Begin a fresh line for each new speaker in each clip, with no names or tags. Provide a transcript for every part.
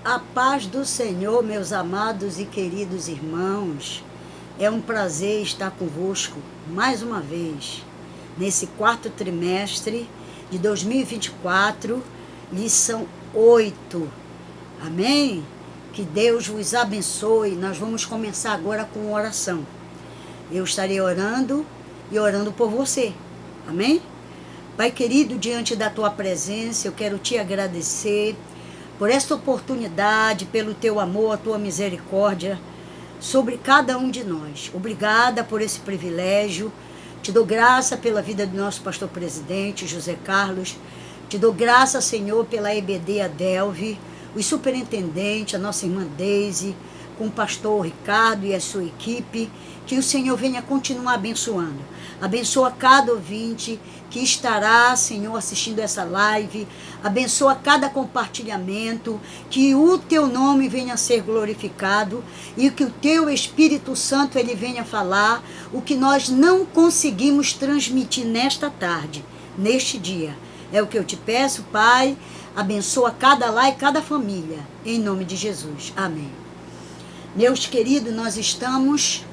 A paz do Senhor, meus amados e queridos irmãos. É um prazer estar convosco mais uma vez, nesse quarto trimestre de 2024, lição 8. Amém? Que Deus vos abençoe. Nós vamos começar agora com oração. Eu estarei orando e orando por você. Amém? Pai querido, diante da tua presença, eu quero te agradecer por esta oportunidade, pelo teu amor, a tua misericórdia sobre cada um de nós. Obrigada por esse privilégio. Te dou graça pela vida do nosso pastor presidente, José Carlos. Te dou graça, Senhor, pela EBD Adelvi, os superintendentes, a nossa irmã Deise, com o pastor Ricardo e a sua equipe. Que o Senhor venha continuar abençoando. Abençoa cada ouvinte que estará, Senhor, assistindo essa live. Abençoa cada compartilhamento. Que o teu nome venha a ser glorificado e que o teu Espírito Santo ele venha falar o que nós não conseguimos transmitir nesta tarde, neste dia. É o que eu te peço, Pai. Abençoa cada lar e cada família. Em nome de Jesus. Amém. Meus queridos, nós estamos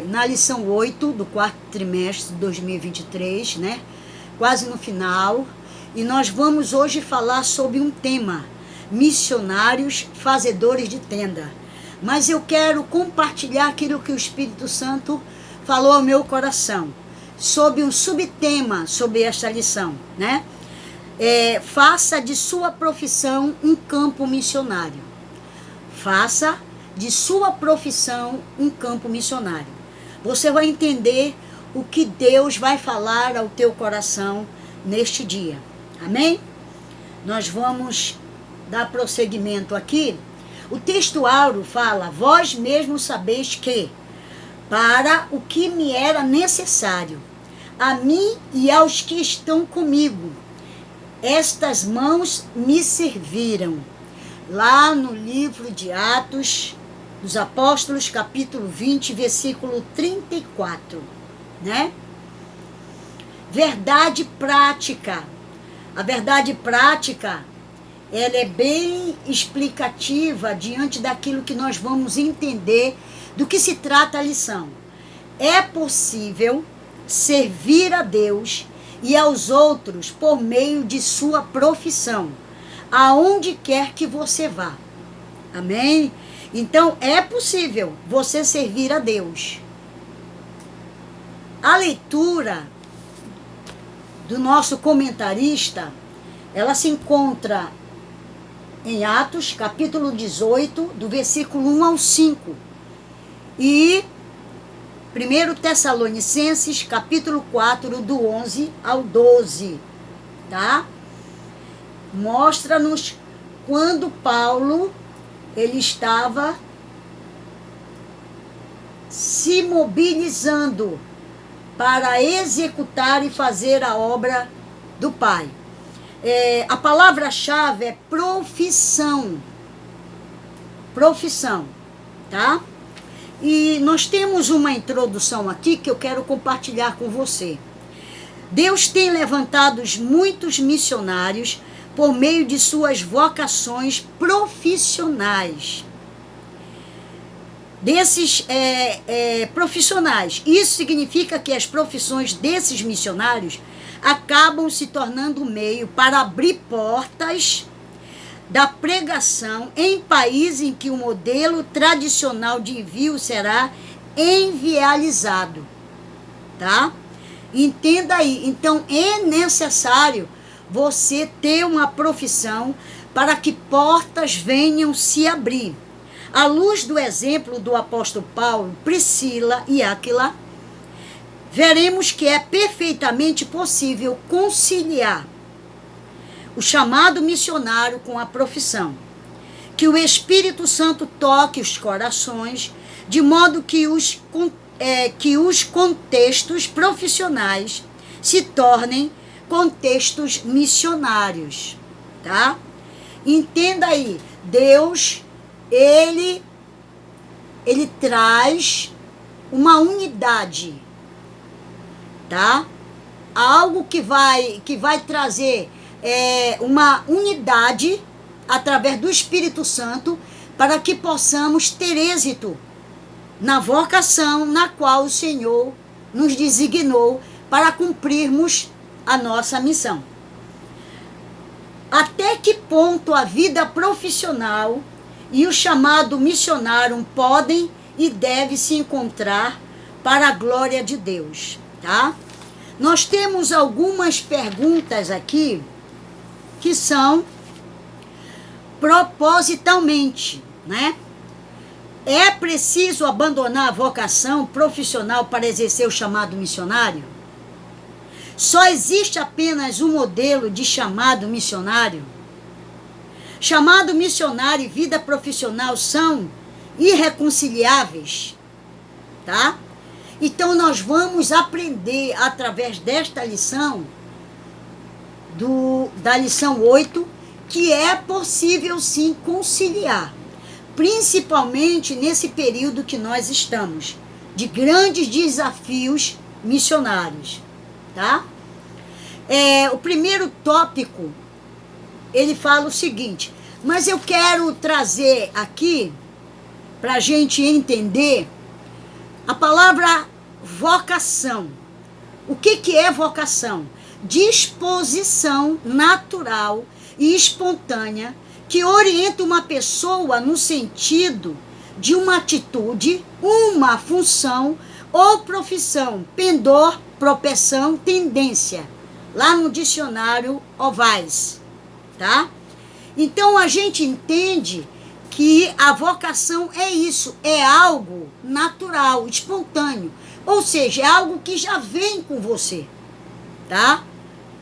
na lição 8 do quarto trimestre de 2023, né? Quase no final. E nós vamos hoje falar sobre um tema: missionários fazedores de tenda. Mas eu quero compartilhar aquilo que o Espírito Santo falou ao meu coração, sobre um subtema sobre esta lição, né? Faça de sua profissão um campo missionário. Faça de sua profissão um campo missionário. Você vai entender o que Deus vai falar ao teu coração neste dia. Amém? Nós vamos dar prosseguimento aqui. O texto áureo fala: vós mesmos sabeis que, para o que me era necessário, a mim e aos que estão comigo, estas mãos me serviram. Lá no livro de Atos dos Apóstolos, capítulo 20, versículo 34, né? Verdade prática. A verdade prática, ela é bem explicativa diante daquilo que nós vamos entender do que se trata a lição. É possível servir a Deus e aos outros por meio de sua profissão, aonde quer que você vá. Amém? Então, é possível você servir a Deus. A leitura do nosso comentarista, ela se encontra em Atos, capítulo 18, do versículo 1 ao 5. E 1 Tessalonicenses, capítulo 4, do 11 ao 12. Tá? Mostra-nos quando Paulo ele estava se mobilizando para executar e fazer a obra do Pai. A palavra-chave é profissão. Profissão, tá? E nós temos uma introdução aqui que eu quero compartilhar com você. Deus tem levantado muitos missionários por meio de suas vocações profissionais. Desses profissionais. Isso significa que as profissões desses missionários acabam se tornando meio para abrir portas da pregação em países em que o modelo tradicional de envio será inviabilizado. Tá? Entenda aí. Então, é necessário você ter uma profissão para que portas venham se abrir. À luz do exemplo do apóstolo Paulo, Priscila e Áquila, veremos que é perfeitamente possível conciliar o chamado missionário com a profissão. Que o Espírito Santo toque os corações, de modo que os contextos profissionais se tornem contextos missionários, tá? Entenda aí, Deus, ele traz uma unidade, tá? Algo que vai trazer uma unidade através do Espírito Santo, para que possamos ter êxito na vocação na qual o Senhor nos designou para cumprirmos a nossa missão. Até que ponto a vida profissional e o chamado missionário podem e devem se encontrar para a glória de Deus, tá? Nós temos algumas perguntas aqui que são propositalmente, né? É preciso abandonar a vocação profissional para exercer o chamado missionário? Só existe apenas um modelo de chamado missionário? Chamado missionário e vida profissional são irreconciliáveis, tá? Então nós vamos aprender através desta lição, da lição 8, que é possível sim conciliar, principalmente nesse período que nós estamos, de grandes desafios missionários, tá? O primeiro tópico, ele fala o seguinte, mas eu quero trazer aqui, para a gente entender, a palavra vocação. O que é vocação? Disposição natural e espontânea que orienta uma pessoa no sentido de uma atitude, uma função ou profissão, pendor, propensão, tendência, lá no dicionário Ovais, tá? Então a gente entende que a vocação é isso, é algo natural, espontâneo, ou seja, é algo que já vem com você, tá?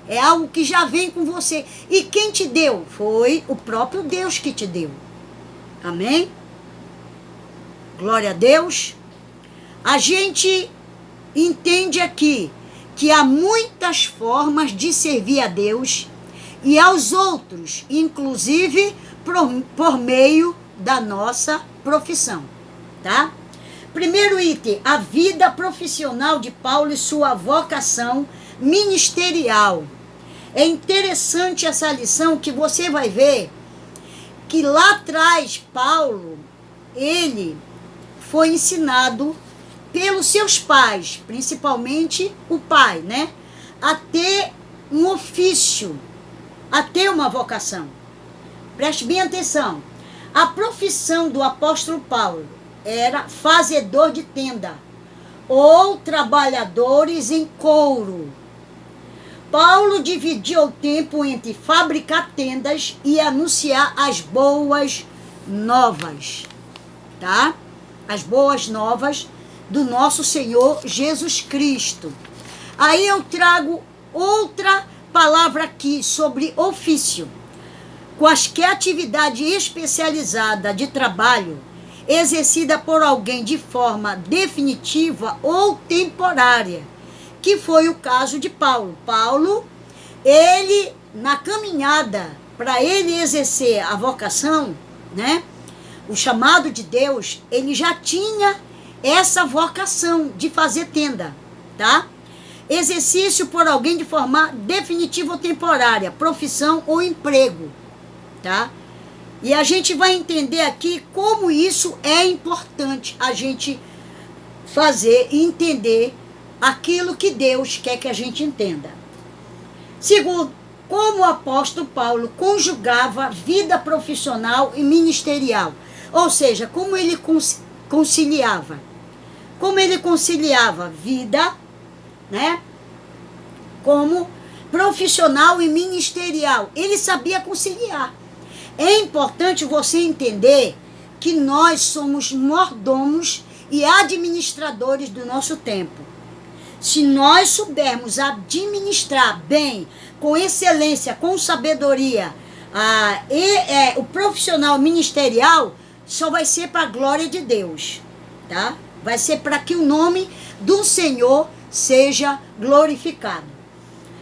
É algo que já vem com você. E quem te deu? Foi o próprio Deus que te deu. Amém? Glória a Deus. A gente entende aqui que há muitas formas de servir a Deus e aos outros, inclusive por meio da nossa profissão, tá? Primeiro item, a vida profissional de Paulo e sua vocação ministerial. É interessante essa lição que você vai ver que lá atrás Paulo, ele foi ensinado pelos seus pais, principalmente o pai, né? A ter um ofício, a ter uma vocação. Preste bem atenção. A profissão do apóstolo Paulo era fazedor de tenda ou trabalhadores em couro. Paulo dividia o tempo entre fabricar tendas e anunciar as boas novas, tá? As boas novas do nosso Senhor Jesus Cristo. Aí eu trago outra palavra aqui sobre ofício. Quaisquer atividade especializada de trabalho exercida por alguém de forma definitiva ou temporária, que foi o caso de Paulo. Paulo, ele, na caminhada para ele exercer a vocação, né, o chamado de Deus, ele já tinha essa vocação de fazer tenda, tá? Exercício por alguém de forma definitiva ou temporária, profissão ou emprego, tá? E a gente vai entender aqui como isso é importante a gente fazer e entender aquilo que Deus quer que a gente entenda. Segundo, como o apóstolo Paulo conjugava vida profissional e ministerial, ou seja, como ele conciliava. Como ele conciliava vida, né, como profissional e ministerial. Ele sabia conciliar. É importante você entender que nós somos mordomos e administradores do nosso tempo. Se nós soubermos administrar bem, com excelência, com sabedoria, o profissional ministerial, só vai ser para a glória de Deus, tá? Vai ser para que o nome do Senhor seja glorificado.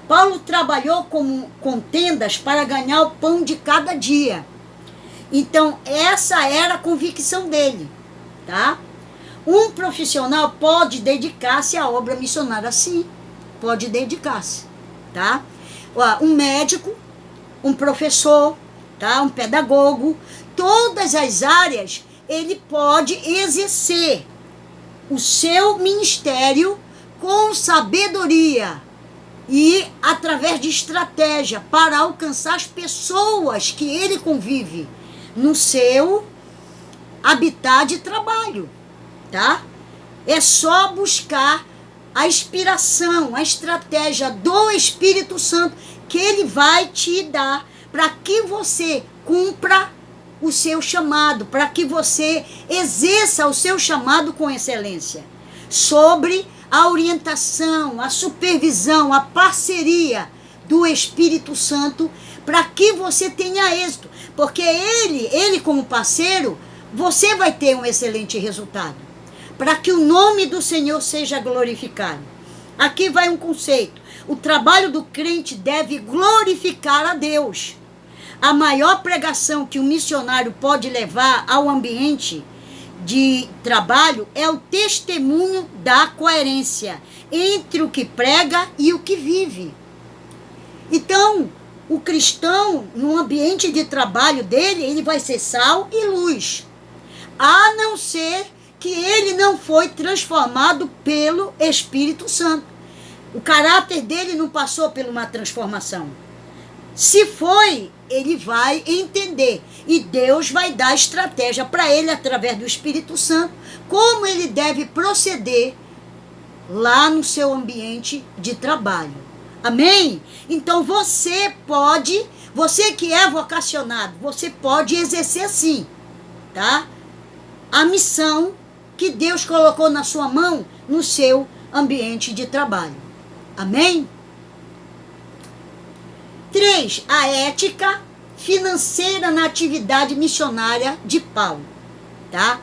Paulo trabalhou com tendas para ganhar o pão de cada dia. Então, essa era a convicção dele, tá? Um profissional pode dedicar-se à obra missionária, sim, pode dedicar-se, tá? Um médico, um professor, tá? Um pedagogo. Todas as áreas ele pode exercer o seu ministério com sabedoria e através de estratégia para alcançar as pessoas que ele convive no seu habitat de trabalho, tá? É só buscar a inspiração, a estratégia do Espírito Santo que ele vai te dar para que você cumpra o seu chamado, para que você exerça o seu chamado com excelência. Sobre a orientação, a supervisão, a parceria do Espírito Santo, para que você tenha êxito. Porque ele como parceiro, você vai ter um excelente resultado. Para que o nome do Senhor seja glorificado. Aqui vai um conceito. O trabalho do crente deve glorificar a Deus. A maior pregação que um missionário pode levar ao ambiente de trabalho é o testemunho da coerência entre o que prega e o que vive. Então, o cristão, no ambiente de trabalho dele, ele vai ser sal e luz. A não ser que ele não foi transformado pelo Espírito Santo. O caráter dele não passou por uma transformação. Se foi, ele vai entender. E Deus vai dar estratégia para ele, através do Espírito Santo, como ele deve proceder lá no seu ambiente de trabalho. Amém? Então você que é vocacionado, você pode exercer sim, tá? A missão que Deus colocou na sua mão no seu ambiente de trabalho. Amém? 3. A ética financeira na atividade missionária de Paulo. Tá?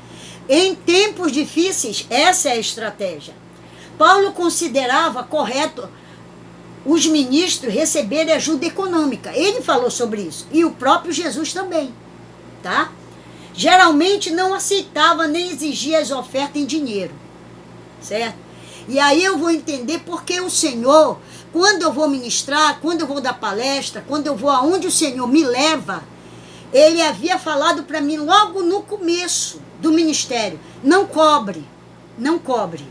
Em tempos difíceis, essa é a estratégia. Paulo considerava correto os ministros receberem ajuda econômica. Ele falou sobre isso. E o próprio Jesus também. Tá? Geralmente não aceitava nem exigia as ofertas em dinheiro. Certo? E aí eu vou entender porque o Senhor, quando eu vou ministrar, quando eu vou dar palestra, quando eu vou aonde o Senhor me leva, ele havia falado para mim logo no começo do ministério, não cobre, não cobre.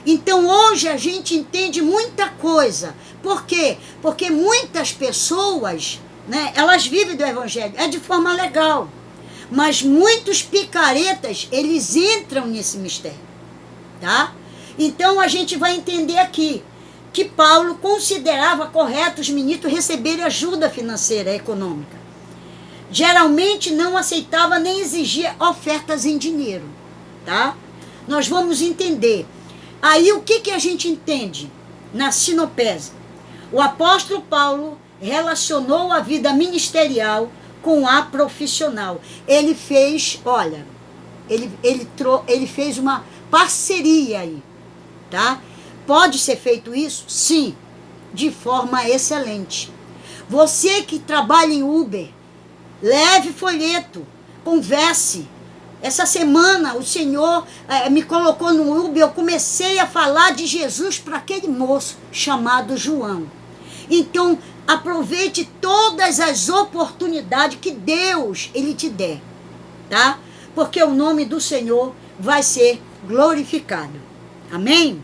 Então hoje a gente entende muita coisa. Por quê? Porque muitas pessoas, né, elas vivem do evangelho, é de forma legal. Mas muitos picaretas, eles entram nesse mistério, tá? Então a gente vai entender aqui que Paulo considerava correto os ministros receberem ajuda financeira, econômica. Geralmente não aceitava nem exigia ofertas em dinheiro, tá? Nós vamos entender. Aí o que a gente entende na sinopese? O apóstolo Paulo relacionou a vida ministerial com a profissional. Ele fez, olha, ele fez uma parceria aí, tá? Pode ser feito isso? Sim, de forma excelente. Você que trabalha em Uber, leve folheto, converse. Essa semana o Senhor me colocou no Uber, eu comecei a falar de Jesus para aquele moço chamado João. Então, aproveite todas as oportunidades que Deus ele te der, tá? Porque o nome do Senhor vai ser glorificado. Amém?